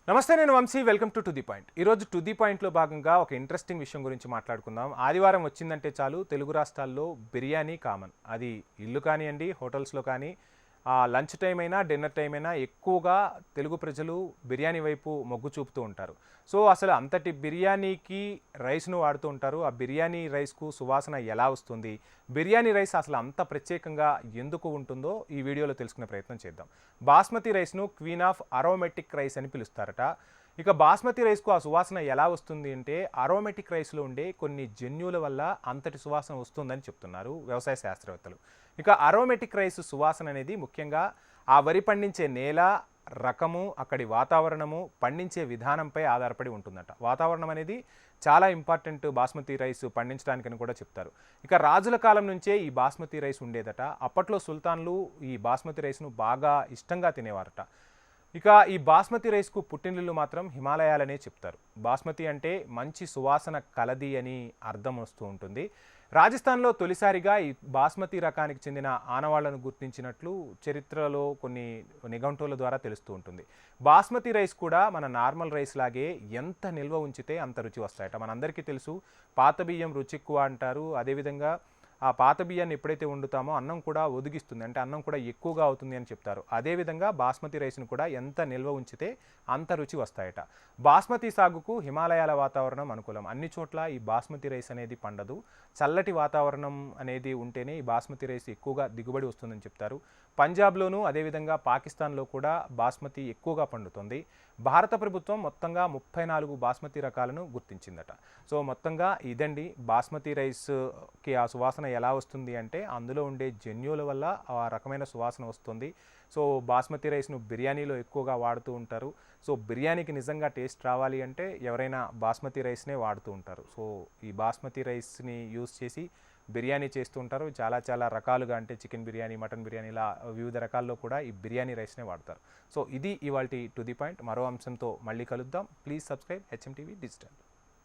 నమస్తే, నేను Vamshi. Welcome to the point. ఈరోజు టు ది పాయింట్లో భాగంగా ఒక ఇంట్రెస్టింగ్ విషయం గురించి మాట్లాడుకుందాం. ఆదివారం వచ్చిందంటే చాలు తెలుగు రాష్ట్రాల్లో బిర్యానీ కామన్. అది ఇల్లు కానివ్వండి, హోటల్స్లో కానీ, లంచ్ టైం అయినా డిన్నర్ టైం అయినా ఎక్కువగా తెలుగు ప్రజలు బిర్యానీ వైపు మొగ్గు చూపుతూ ఉంటారు. సో అసలు అంతటి బిర్యానీకి రైస్ను వాడుతూ ఉంటారు. ఆ బిర్యానీ రైస్కు సువాసన ఎలా వస్తుంది, బిర్యానీ రైస్ అసలు అంత ప్రత్యేకంగా ఎందుకు ఉంటుందో ఈ వీడియోలో తెలుసుకునే ప్రయత్నం చేద్దాం. బాస్మతి రైస్ను క్వీన్ ఆఫ్ అరోమెటిక్ రైస్ అని పిలుస్తారట. ఇక బాస్మతి రైస్కు ఆ సువాసన ఎలా వస్తుంది అంటే అరోమెటిక్ రైస్లో ఉండే కొన్ని జన్యువుల వల్ల అంతటి సువాసన వస్తుందని చెప్తున్నారు వ్యవసాయ శాస్త్రవేత్తలు. ఇక అరోమెటిక్ రైస్ సువాసన అనేది ముఖ్యంగా ఆ వరి పండించే నేల, రకము, అక్కడి వాతావరణము, పండించే విధానంపై ఆధారపడి ఉంటుందట. వాతావరణం అనేది చాలా ఇంపార్టెంట్ బాస్మతి రైస్ పండించడానికని కూడా చెప్తారు. ఇక రాజుల కాలం నుంచే ఈ బాస్మతి రైస్ ఉండేదట. అప్పట్లో సుల్తాన్లు ఈ బాస్మతి రైస్ను బాగా ఇష్టంగా తినేవారట. ఇక ఈ బాస్మతి రైస్కు పుట్టినిల్లు మాత్రం హిమాలయాలనే చెప్తారు. బాస్మతి అంటే మంచి సువాసన కలది అని అర్థం వస్తూ ఉంటుంది. రాజస్థాన్లో తొలిసారిగా ఈ బాస్మతి రకానికి చెందిన ఆనవాళ్లను గుర్తించినట్లు చరిత్రలో కొన్ని నిఘంటువుల ద్వారా తెలుస్తూ ఉంటుంది. బాస్మతి రైస్ కూడా మన నార్మల్ రైస్ లాగే ఎంత నిల్వ ఉంచితే అంత రుచి వస్తాయట. మనందరికీ తెలుసు, పాత బియ్యం రుచి ఎక్కువ అంటారు. అదేవిధంగా ఆ పాత బియ్యాన్ని ఎప్పుడైతే వండుతామో అన్నం కూడా ఒదిగిస్తుంది, అంటే అన్నం కూడా ఎక్కువగా అవుతుంది అని చెప్తారు. అదేవిధంగా బాస్మతి రైస్ను కూడా ఎంత నిల్వ ఉంచితే అంత రుచి వస్తాయట. బాస్మతి సాగుకు హిమాలయాల వాతావరణం అనుకూలం. అన్ని చోట్ల ఈ బాస్మతి రైస్ అనేది పండదు. చల్లటి వాతావరణం అనేది ఉంటేనే ఈ బాస్మతి రైస్ ఎక్కువగా దిగుబడి వస్తుందని చెప్తారు. పంజాబ్లోనూ అదేవిధంగా పాకిస్తాన్లో కూడా బాస్మతి ఎక్కువగా పండుతుంది. భారత ప్రభుత్వం మొత్తంగా 34 బాస్మతి రకాలను గుర్తించిందట. సో మొత్తంగా ఇదండి బాస్మతి రైస్కి ఆ సువాసన ఎలా వస్తుంది అంటే అందులో ఉండే జన్యువుల వల్ల ఆ రకమైన సువాసన వస్తుంది. సో బాస్మతి రైస్ను బిర్యానీలో ఎక్కువగా వాడుతూ ఉంటారు. సో బిర్యానీకి నిజంగా టేస్ట్ రావాలి అంటే ఎవరైనా బాస్మతి రైస్నే వాడుతూ ఉంటారు. సో ఈ బాస్మతి రైస్ని యూస్ చేసి బిర్యానీ చేస్తూ ఉంటారు. చాలా చాలా రకాలుగా, అంటే చికెన్ బిర్యానీ, మటన్ బిర్యానీ, ఇలా వివిధ రకాల్లో కూడా ఈ బిర్యానీ రైస్నే వాడతారు. సో ఇది ఇవాల్టి టు ది పాయింట్. మరో అంశంతో మళ్ళీ కలుద్దాం. Please subscribe HM TV digital.